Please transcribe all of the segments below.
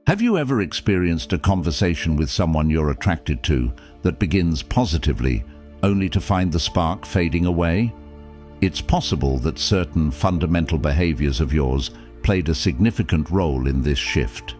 Have you ever experienced a conversation with someone you're attracted to that begins positively, only to find the spark fading away? It's possible that certain fundamental behaviors of yours played a significant role in this shift.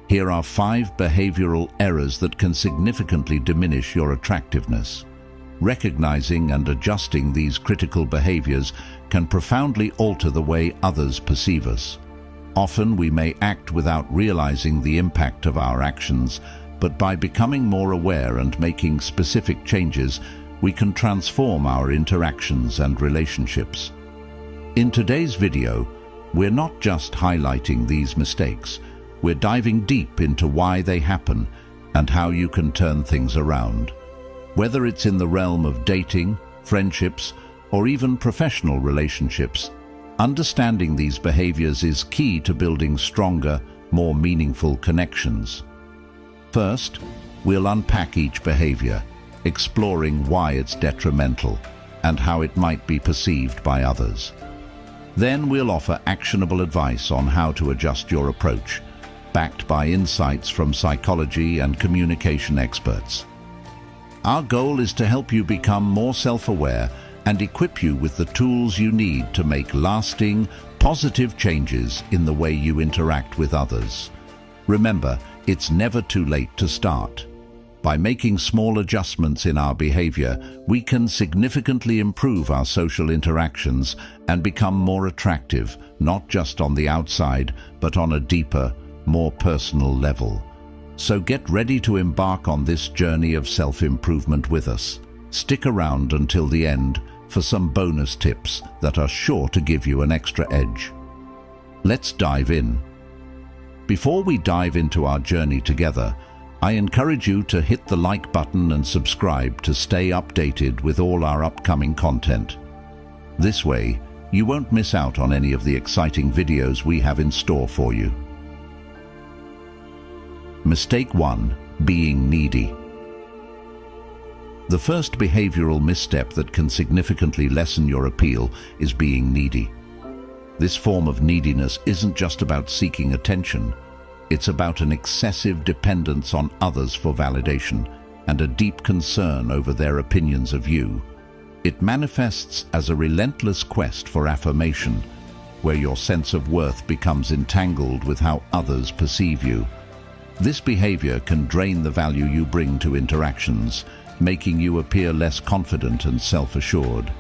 Here are 5 behavioral errors that can significantly diminish your attractiveness. Recognizing and adjusting these critical behaviors can profoundly alter the way others perceive us. Often we may act without realizing the impact of our actions, but by becoming more aware and making specific changes, we can transform our interactions and relationships. In today's video, we're not just highlighting these mistakes, we're diving deep into why they happen and how you can turn things around. Whether it's in the realm of dating, friendships, or even professional relationships, understanding these behaviors is key to building stronger, more meaningful connections. First, we'll unpack each behavior, exploring why it's detrimental and how it might be perceived by others. Then we'll offer actionable advice on how to adjust your approach, backed by insights from psychology and communication experts. Our goal is to help you become more self-aware and equip you with the tools you need to make lasting, positive changes in the way you interact with others. Remember, it's never too late to start. By making small adjustments in our behavior, we can significantly improve our social interactions and become more attractive, not just on the outside, but on a deeper, more personal level. So get ready to embark on this journey of self-improvement with us. Stick around until the end for some bonus tips that are sure to give you an extra edge. Let's dive in. Before we dive into our journey together, I encourage you to hit the like button and subscribe to stay updated with all our upcoming content. This way, you won't miss out on any of the exciting videos we have in store for you. Mistake 1: being needy. The first behavioral misstep that can significantly lessen your appeal is being needy. This form of neediness isn't just about seeking attention. It's about an excessive dependence on others for validation and a deep concern over their opinions of you. It manifests as a relentless quest for affirmation, where your sense of worth becomes entangled with how others perceive you. This behavior can drain the value you bring to interactions, making you appear less confident and self-assured.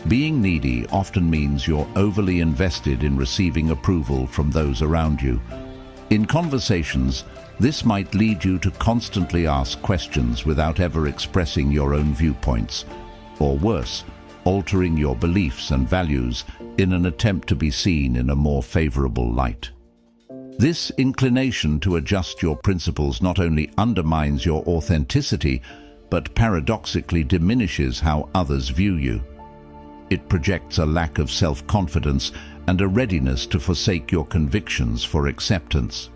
Being needy often means you're overly invested in receiving approval from those around you. In conversations, this might lead you to constantly ask questions without ever expressing your own viewpoints, or worse, altering your beliefs and values in an attempt to be seen in a more favorable light. This inclination to adjust your principles not only undermines your authenticity, but paradoxically diminishes how others view you. It projects a lack of self-confidence and a readiness to forsake your convictions for acceptance.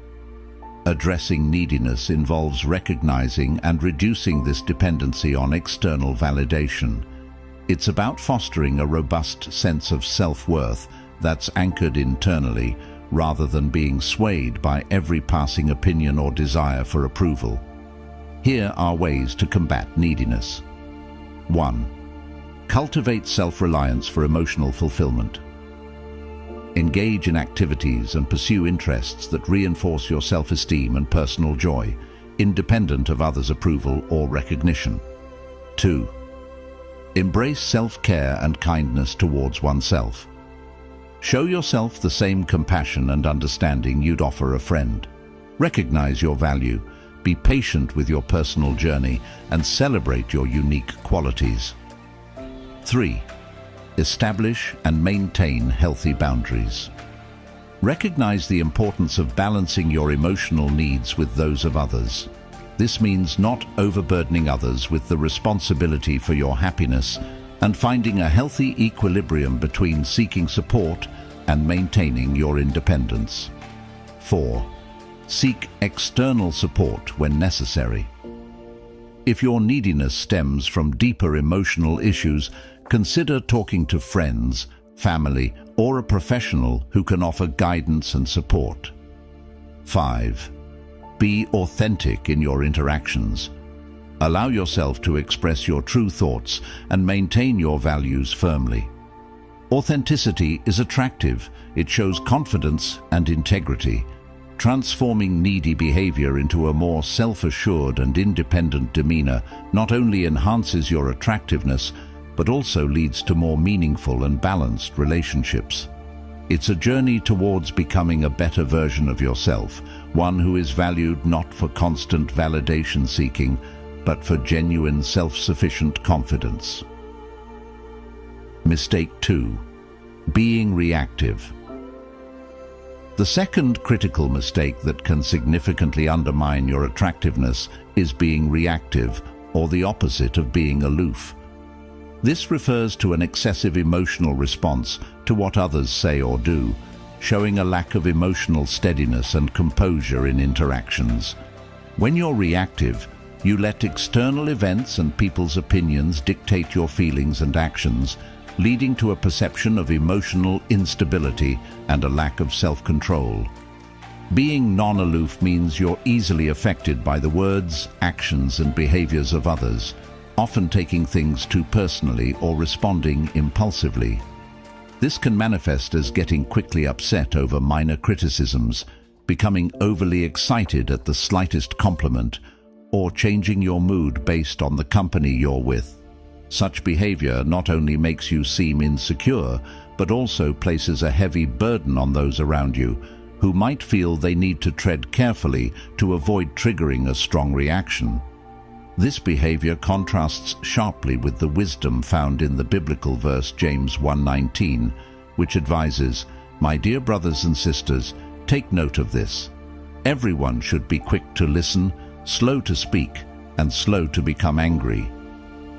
Addressing neediness involves recognizing and reducing this dependency on external validation. It's about fostering a robust sense of self-worth that's anchored internally, rather than being swayed by every passing opinion or desire for approval. Here are ways to combat neediness. 1. Cultivate self-reliance for emotional fulfillment. Engage in activities and pursue interests that reinforce your self-esteem and personal joy, independent of others' approval or recognition. 2. Embrace self-care and kindness towards oneself. Show yourself the same compassion and understanding you'd offer a friend. Recognize your value, be patient with your personal journey, and celebrate your unique qualities. 3. Establish and maintain healthy boundaries. Recognize the importance of balancing your emotional needs with those of others. This means not overburdening others with the responsibility for your happiness and finding a healthy equilibrium between seeking support and maintaining your independence. 4. Seek external support when necessary. If your neediness stems from deeper emotional issues, consider talking to friends, family, or a professional who can offer guidance and support. 5. Be authentic in your interactions. Allow yourself to express your true thoughts and maintain your values firmly. Authenticity is attractive. It shows confidence and integrity, transforming needy behavior into a more self-assured and independent demeanor not only enhances your attractiveness, but also leads to more meaningful and balanced relationships. It's a journey towards becoming a better version of yourself, one who is valued not for constant validation seeking, but for genuine self-sufficient confidence. Mistake 2. Being reactive. The second critical mistake that can significantly undermine your attractiveness is being reactive, or the opposite of being aloof. This refers to an excessive emotional response to what others say or do, showing a lack of emotional steadiness and composure in interactions. When you're reactive, you let external events and people's opinions dictate your feelings and actions, leading to a perception of emotional instability and a lack of self-control. Being non-aloof means you're easily affected by the words, actions, and behaviors of others, often taking things too personally or responding impulsively. This can manifest as getting quickly upset over minor criticisms, becoming overly excited at the slightest compliment, or changing your mood based on the company you're with. Such behavior not only makes you seem insecure, but also places a heavy burden on those around you, who might feel they need to tread carefully to avoid triggering a strong reaction. This behavior contrasts sharply with the wisdom found in the biblical verse James 1:19, which advises, "My dear brothers and sisters, take note of this. Everyone should be quick to listen, slow to speak, and slow to become angry."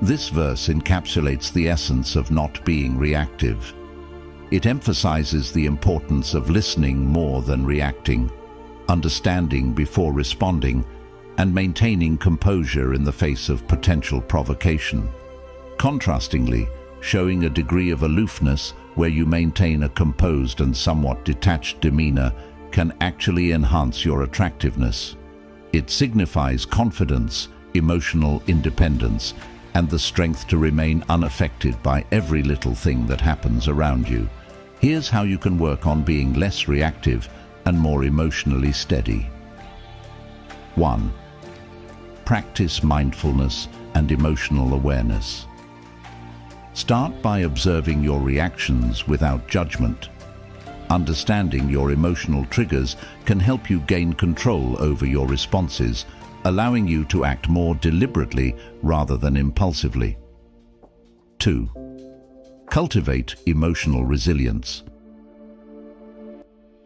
This verse encapsulates the essence of not being reactive. It emphasizes the importance of listening more than reacting, understanding before responding, and maintaining composure in the face of potential provocation. Contrastingly, showing a degree of aloofness where you maintain a composed and somewhat detached demeanor can actually enhance your attractiveness. It signifies confidence, emotional independence, and the strength to remain unaffected by every little thing that happens around you. Here's how you can work on being less reactive and more emotionally steady. 1. Practice mindfulness and emotional awareness. Start by observing your reactions without judgment. Understanding your emotional triggers can help you gain control over your responses, allowing you to act more deliberately rather than impulsively. 2. Cultivate emotional resilience.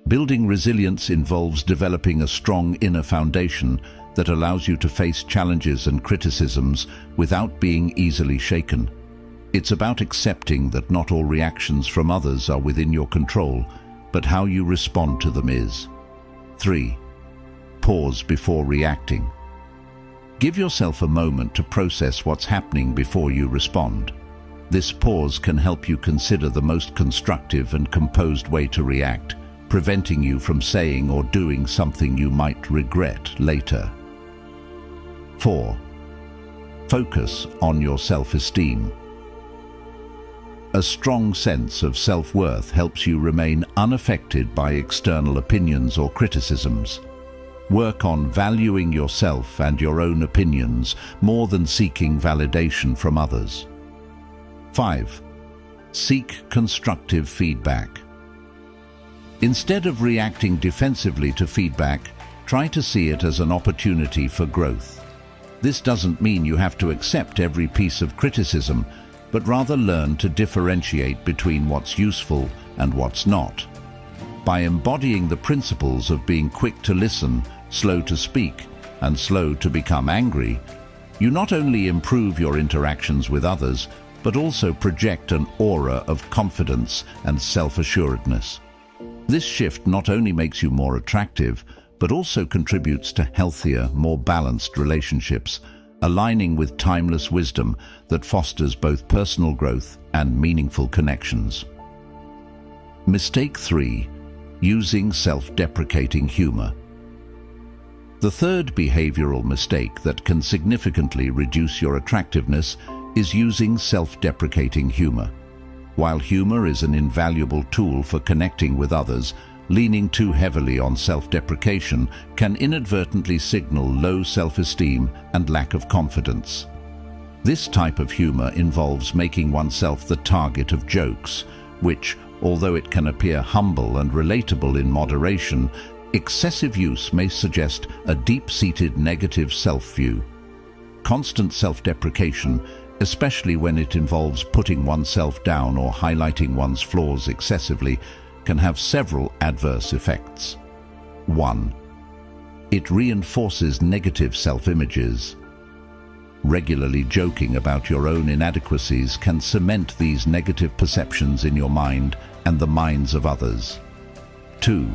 Building resilience involves developing a strong inner foundation that allows you to face challenges and criticisms without being easily shaken. It's about accepting that not all reactions from others are within your control, but how you respond to them is. 3. Pause before reacting. Give yourself a moment to process what's happening before you respond. This pause can help you consider the most constructive and composed way to react, preventing you from saying or doing something you might regret later. 4. Focus on your self-esteem. A strong sense of self-worth helps you remain unaffected by external opinions or criticisms. Work on valuing yourself and your own opinions more than seeking validation from others. 5. Seek constructive feedback. Instead of reacting defensively to feedback, try to see it as an opportunity for growth. This doesn't mean you have to accept every piece of criticism, but rather learn to differentiate between what's useful and what's not. By embodying the principles of being quick to listen, slow to speak, and slow to become angry, you not only improve your interactions with others, but also project an aura of confidence and self-assuredness. This shift not only makes you more attractive, but also contributes to healthier, more balanced relationships, aligning with timeless wisdom that fosters both personal growth and meaningful connections. Mistake 3. Using self-deprecating humor. The third behavioral mistake that can significantly reduce your attractiveness is using self-deprecating humor. While humor is an invaluable tool for connecting with others, leaning too heavily on self-deprecation can inadvertently signal low self-esteem and lack of confidence. This type of humor involves making oneself the target of jokes, which, although it can appear humble and relatable in moderation, excessive use may suggest a deep-seated negative self-view. Constant self-deprecation, especially when it involves putting oneself down or highlighting one's flaws excessively, can have several adverse effects. 1. It reinforces negative self-images. Regularly joking about your own inadequacies can cement these negative perceptions in your mind and the minds of others. 2.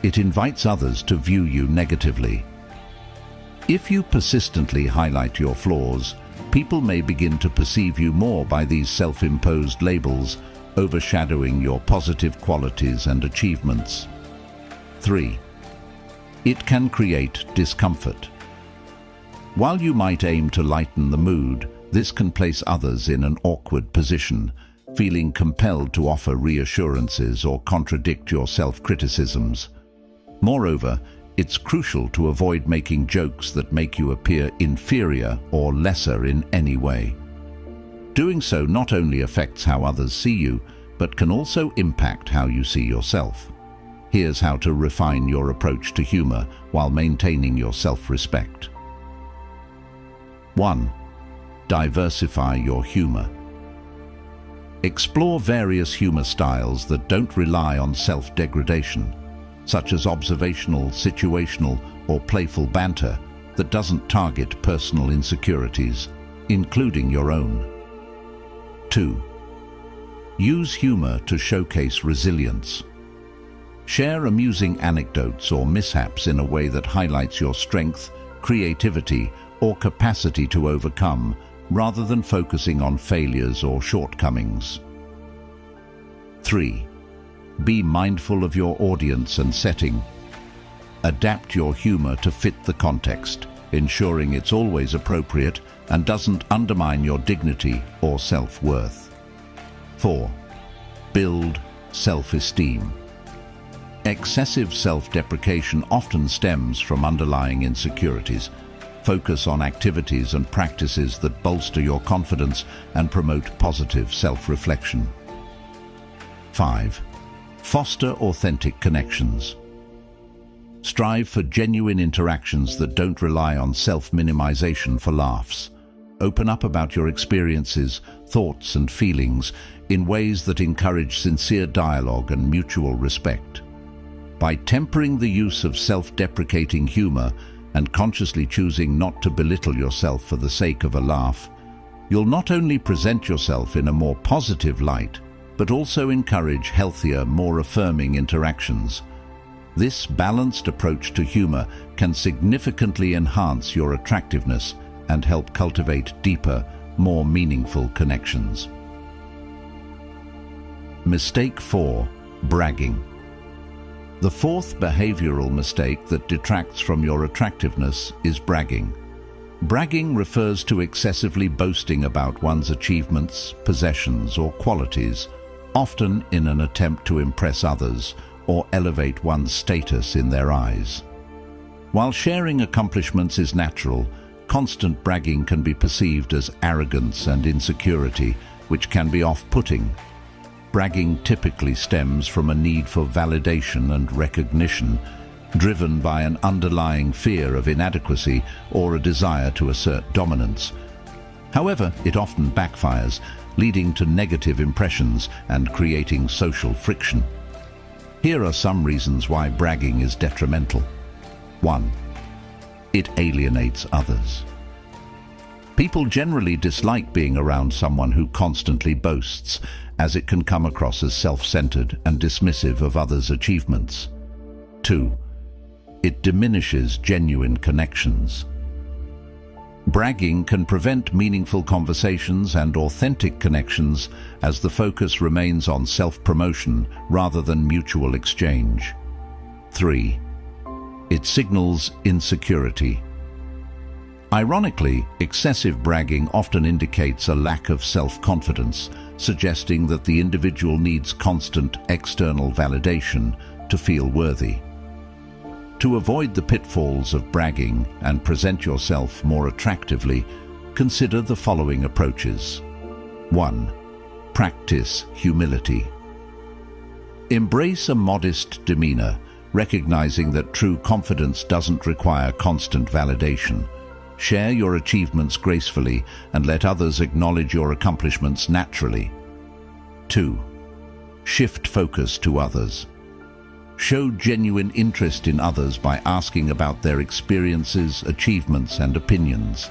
It invites others to view you negatively. If you persistently highlight your flaws, people may begin to perceive you more by these self-imposed labels, overshadowing your positive qualities and achievements. 3. It can create discomfort. While you might aim to lighten the mood, this can place others in an awkward position, feeling compelled to offer reassurances or contradict your self-criticisms. Moreover, it's crucial to avoid making jokes that make you appear inferior or lesser in any way. Doing so not only affects how others see you, but can also impact how you see yourself. Here's how to refine your approach to humor while maintaining your self-respect. 1. Diversify your humor. Explore various humor styles that don't rely on self-degradation, such as observational, situational, or playful banter that doesn't target personal insecurities, including your own. 2. Use humor to showcase resilience. Share amusing anecdotes or mishaps in a way that highlights your strength, creativity, or capacity to overcome, rather than focusing on failures or shortcomings. 3. Be mindful of your audience and setting. Adapt your humor to fit the context, ensuring it's always appropriate and doesn't undermine your dignity or self-worth. 4. Build self-esteem. Excessive self-deprecation often stems from underlying insecurities. Focus on activities and practices that bolster your confidence and promote positive self-reflection. 5. Foster authentic connections. Strive for genuine interactions that don't rely on self-minimization for laughs. Open up about your experiences, thoughts, and feelings in ways that encourage sincere dialogue and mutual respect. By tempering the use of self-deprecating humor and consciously choosing not to belittle yourself for the sake of a laugh, you'll not only present yourself in a more positive light, but also encourage healthier, more affirming interactions. This balanced approach to humor can significantly enhance your attractiveness and help cultivate deeper, more meaningful connections. Mistake 4. Bragging. The fourth behavioral mistake that detracts from your attractiveness is bragging. Bragging refers to excessively boasting about one's achievements, possessions, or qualities, often in an attempt to impress others or elevate one's status in their eyes. While sharing accomplishments is natural, constant bragging can be perceived as arrogance and insecurity, which can be off-putting. Bragging typically stems from a need for validation and recognition, driven by an underlying fear of inadequacy or a desire to assert dominance. However, it often backfires, leading to negative impressions and creating social friction. Here are some reasons why bragging is detrimental. 1. It alienates others. People generally dislike being around someone who constantly boasts, as it can come across as self-centered and dismissive of others' achievements. 2. It diminishes genuine connections. Bragging can prevent meaningful conversations and authentic connections as the focus remains on self-promotion rather than mutual exchange. 3. It signals insecurity. Ironically, excessive bragging often indicates a lack of self-confidence, suggesting that the individual needs constant external validation to feel worthy. To avoid the pitfalls of bragging and present yourself more attractively, consider the following approaches. 1. Practice humility. Embrace a modest demeanor, recognizing that true confidence doesn't require constant validation. Share your achievements gracefully and let others acknowledge your accomplishments naturally. 2. Shift focus to others. Show genuine interest in others by asking about their experiences, achievements, and opinions.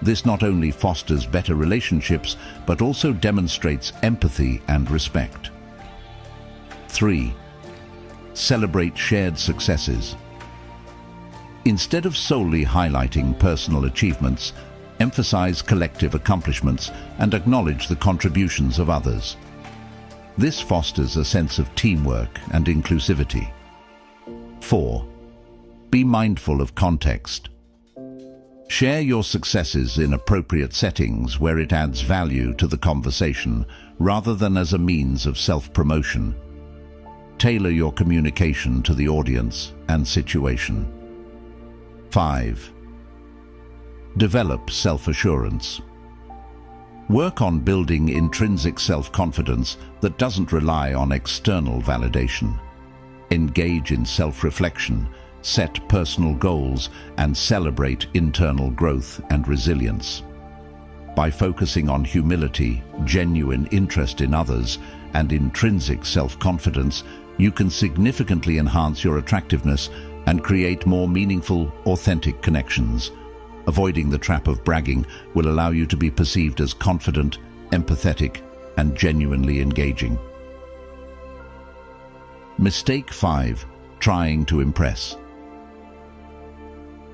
This not only fosters better relationships, but also demonstrates empathy and respect. 3. Celebrate shared successes. Instead of solely highlighting personal achievements, emphasize collective accomplishments and acknowledge the contributions of others. This fosters a sense of teamwork and inclusivity. 4. Be mindful of context. Share your successes in appropriate settings where it adds value to the conversation rather than as a means of self-promotion. Tailor your communication to the audience and situation. 5. Develop self-assurance. Work on building intrinsic self-confidence that doesn't rely on external validation. Engage in self-reflection, set personal goals, and celebrate internal growth and resilience. By focusing on humility, genuine interest in others, and intrinsic self-confidence, you can significantly enhance your attractiveness and create more meaningful, authentic connections. Avoiding the trap of bragging will allow you to be perceived as confident, empathetic, and genuinely engaging. Mistake 5. Trying to impress.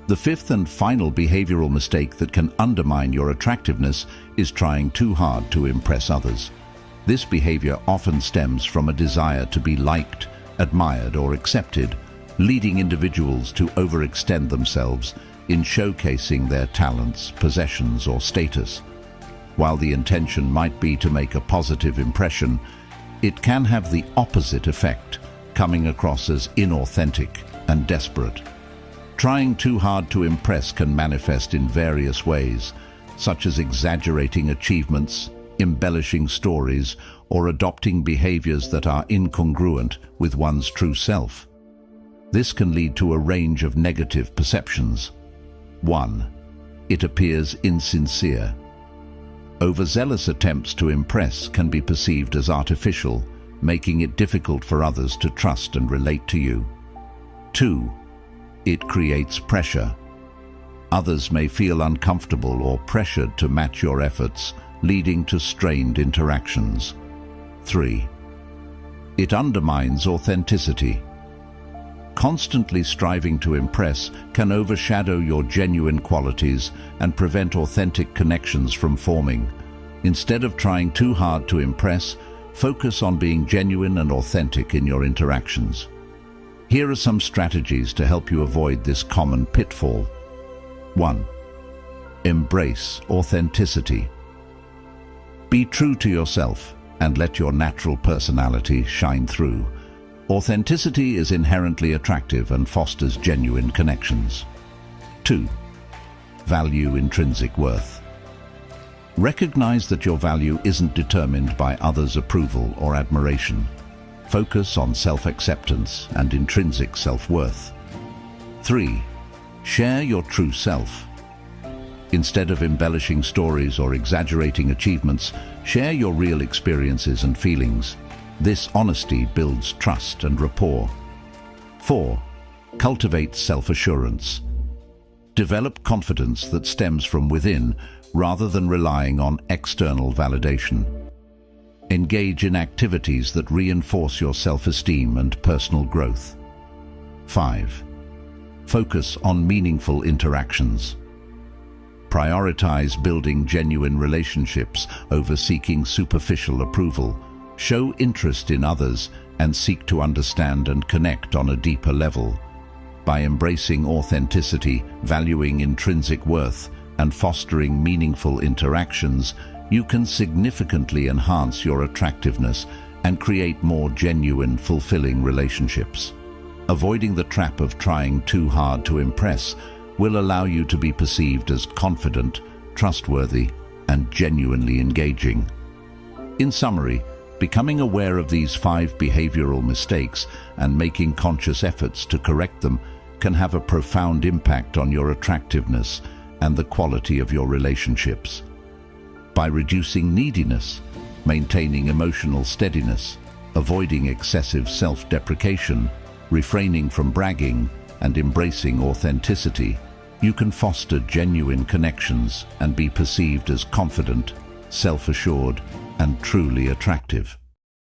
The fifth and final behavioral mistake that can undermine your attractiveness is trying too hard to impress others. This behavior often stems from a desire to be liked, admired, or accepted, leading individuals to overextend themselves in showcasing their talents, possessions, or status. While the intention might be to make a positive impression, it can have the opposite effect, coming across as inauthentic and desperate. Trying too hard to impress can manifest in various ways, such as exaggerating achievements, embellishing stories, or adopting behaviors that are incongruent with one's true self. This can lead to a range of negative perceptions. 1. It appears insincere. Overzealous attempts to impress can be perceived as artificial, making it difficult for others to trust and relate to you. 2. It creates pressure. Others may feel uncomfortable or pressured to match your efforts, leading to strained interactions. 3. It undermines authenticity. Constantly striving to impress can overshadow your genuine qualities and prevent authentic connections from forming. Instead of trying too hard to impress, focus on being genuine and authentic in your interactions. Here are some strategies to help you avoid this common pitfall. 1. Embrace authenticity. Be true to yourself and let your natural personality shine through. Authenticity is inherently attractive and fosters genuine connections. 2. Value intrinsic worth. Recognize that your value isn't determined by others' approval or admiration. Focus on self-acceptance and intrinsic self-worth. 3. Share your true self. Instead of embellishing stories or exaggerating achievements, share your real experiences and feelings. This honesty builds trust and rapport. 4. Cultivate self-assurance. Develop confidence that stems from within rather than relying on external validation. Engage in activities that reinforce your self-esteem and personal growth. 5. Focus on meaningful interactions. Prioritize building genuine relationships over seeking superficial approval. Show interest in others and seek to understand and connect on a deeper level. By embracing authenticity, valuing intrinsic worth, and fostering meaningful interactions, you can significantly enhance your attractiveness and create more genuine, fulfilling relationships. Avoiding the trap of trying too hard to impress will allow you to be perceived as confident, trustworthy, and genuinely engaging. In summary, becoming aware of these 5 behavioral mistakes and making conscious efforts to correct them can have a profound impact on your attractiveness and the quality of your relationships. By reducing neediness, maintaining emotional steadiness, avoiding excessive self-deprecation, refraining from bragging, and embracing authenticity, you can foster genuine connections and be perceived as confident, self-assured, and truly attractive.